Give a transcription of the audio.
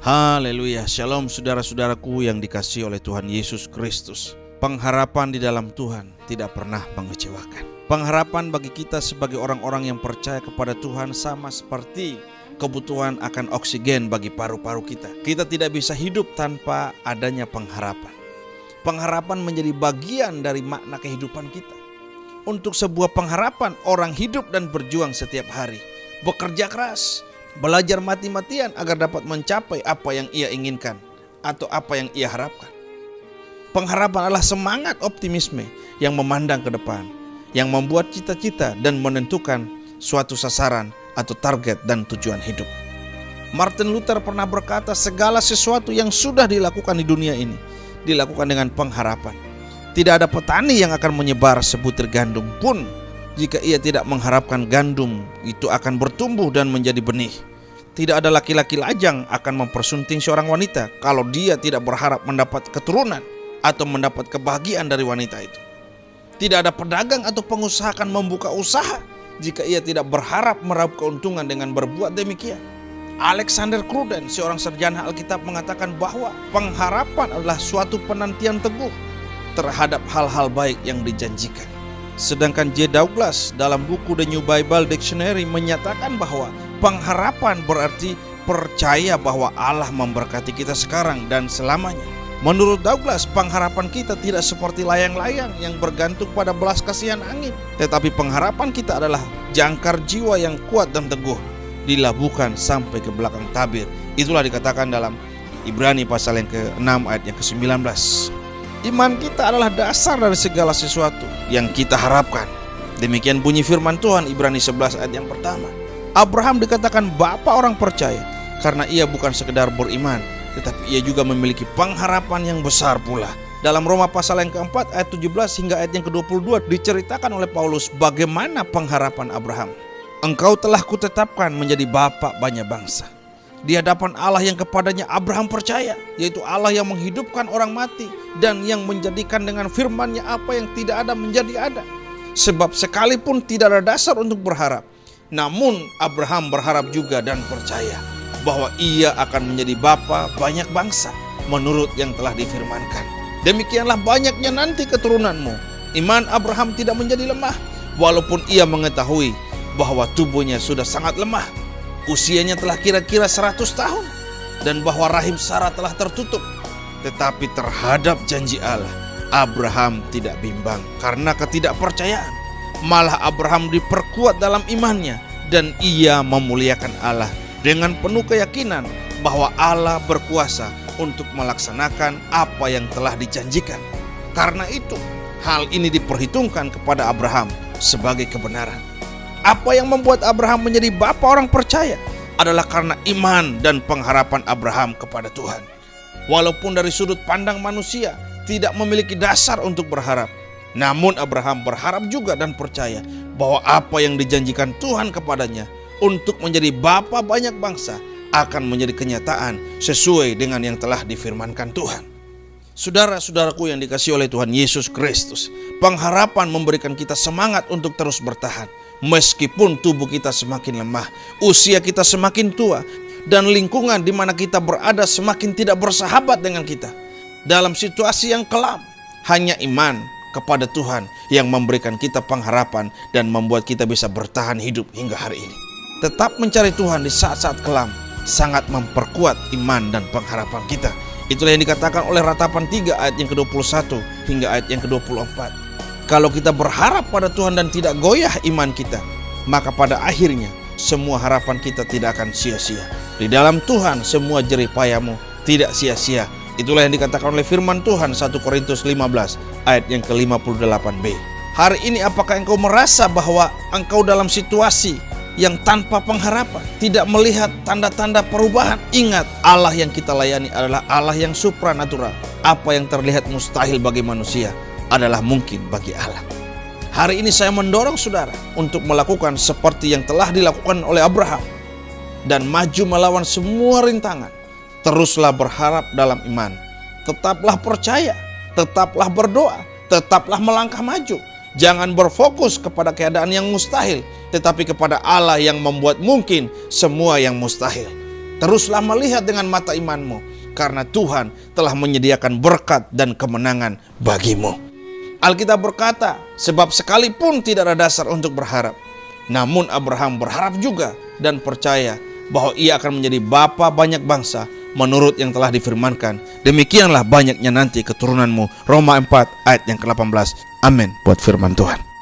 Haleluya, shalom saudara-saudaraku yang dikasihi oleh Tuhan Yesus Kristus. Pengharapan di dalam Tuhan tidak pernah mengecewakan. Pengharapan bagi kita sebagai orang-orang yang percaya kepada Tuhan sama seperti kebutuhan akan oksigen bagi paru-paru kita. Kita tidak bisa hidup tanpa adanya pengharapan. Pengharapan menjadi bagian dari makna kehidupan kita. Untuk sebuah pengharapan, orang hidup dan berjuang setiap hari, bekerja keras, belajar mati-matian agar dapat mencapai apa yang ia inginkan atau apa yang ia harapkan. Pengharapan adalah semangat optimisme yang memandang ke depan, yang membuat cita-cita dan menentukan suatu sasaran atau target dan tujuan hidup. Martin Luther pernah berkata, segala sesuatu yang sudah dilakukan di dunia ini dilakukan dengan pengharapan. Tidak ada petani yang akan menyebar sebutir gandum pun jika ia tidak mengharapkan gandum itu akan bertumbuh dan menjadi benih. Tidak ada laki-laki lajang akan mempersunting seorang wanita kalau dia tidak berharap mendapat keturunan atau mendapat kebahagiaan dari wanita itu. Tidak ada pedagang atau pengusaha akan membuka usaha jika ia tidak berharap meraup keuntungan dengan berbuat demikian. Alexander Cruden, seorang sarjana Alkitab, mengatakan bahwa pengharapan adalah suatu penantian teguh terhadap hal-hal baik yang dijanjikan. Sedangkan J. Douglas dalam buku The New Bible Dictionary menyatakan bahwa pengharapan berarti percaya bahwa Allah memberkati kita sekarang dan selamanya. Menurut Douglas, pengharapan kita tidak seperti layang-layang yang bergantung pada belas kasihan angin. Tetapi pengharapan kita adalah jangkar jiwa yang kuat dan teguh, dilabuhkan sampai ke belakang tabir. Itulah dikatakan dalam Ibrani pasal yang ke-6 ayat yang ke-19. Iman kita adalah dasar dari segala sesuatu yang kita harapkan. Demikian bunyi firman Tuhan Ibrani 11 ayat yang pertama. Abraham dikatakan bapa orang percaya karena ia bukan sekedar beriman, tetapi ia juga memiliki pengharapan yang besar pula. Dalam Roma pasal yang keempat ayat 17 hingga ayat yang ke-22 diceritakan oleh Paulus bagaimana pengharapan Abraham. Engkau telah kutetapkan menjadi bapa banyak bangsa. Di hadapan Allah yang kepadanya Abraham percaya, yaitu Allah yang menghidupkan orang mati dan yang menjadikan dengan firman-Nya apa yang tidak ada menjadi ada. Sebab sekalipun tidak ada dasar untuk berharap, namun Abraham berharap juga dan percaya bahwa ia akan menjadi bapa banyak bangsa menurut yang telah difirmankan. Demikianlah banyaknya nanti keturunanmu. Iman Abraham tidak menjadi lemah walaupun ia mengetahui bahwa tubuhnya sudah sangat lemah. Usianya telah kira-kira 100 tahun dan bahwa rahim Sarah telah tertutup. Tetapi terhadap janji Allah, Abraham tidak bimbang karena ketidakpercayaan. Malah Abraham diperkuat dalam imannya dan ia memuliakan Allah dengan penuh keyakinan bahwa Allah berkuasa untuk melaksanakan apa yang telah dijanjikan. Karena itu, hal ini diperhitungkan kepada Abraham sebagai kebenaran. Apa yang membuat Abraham menjadi bapa orang percaya adalah karena iman dan pengharapan Abraham kepada Tuhan. Walaupun dari sudut pandang manusia tidak memiliki dasar untuk berharap, namun Abraham berharap juga dan percaya bahwa apa yang dijanjikan Tuhan kepadanya untuk menjadi bapa banyak bangsa akan menjadi kenyataan sesuai dengan yang telah difirmankan Tuhan. Saudara-saudaraku yang dikasihi oleh Tuhan Yesus Kristus, pengharapan memberikan kita semangat untuk terus bertahan. Meskipun tubuh kita semakin lemah, usia kita semakin tua, dan lingkungan di mana kita berada semakin tidak bersahabat dengan kita. Dalam situasi yang kelam, hanya iman kepada Tuhan yang memberikan kita pengharapan dan membuat kita bisa bertahan hidup hingga hari ini. Tetap mencari Tuhan di saat-saat kelam sangat memperkuat iman dan pengharapan kita. Itulah yang dikatakan oleh Ratapan 3 ayat yang ke-21 hingga ayat yang ke-24. Kalau kita berharap pada Tuhan dan tidak goyah iman kita, maka pada akhirnya semua harapan kita tidak akan sia-sia. Di dalam Tuhan semua jerih payahmu tidak sia-sia. Itulah yang dikatakan oleh firman Tuhan 1 Korintus 15 ayat yang ke-58b. Hari ini apakah engkau merasa bahwa engkau dalam situasi yang tanpa pengharapan, tidak melihat tanda-tanda perubahan? Ingat, Allah yang kita layani adalah Allah yang supranatural. Apa yang terlihat mustahil bagi manusia adalah mungkin bagi Allah. Hari ini saya mendorong saudara untuk melakukan seperti yang telah dilakukan oleh Abraham dan maju melawan semua rintangan. Teruslah berharap dalam iman, tetaplah percaya, tetaplah berdoa, tetaplah melangkah maju. Jangan berfokus kepada keadaan yang mustahil, tetapi kepada Allah yang membuat mungkin semua yang mustahil. Teruslah melihat dengan mata imanmu, karena Tuhan telah menyediakan berkat dan kemenangan bagimu. Alkitab berkata, sebab sekalipun tidak ada dasar untuk berharap, namun Abraham berharap juga dan percaya bahwa ia akan menjadi bapa banyak bangsa menurut yang telah difirmankan. Demikianlah banyaknya nanti keturunanmu. Roma 4 ayat yang ke-18. Amin buat firman Tuhan.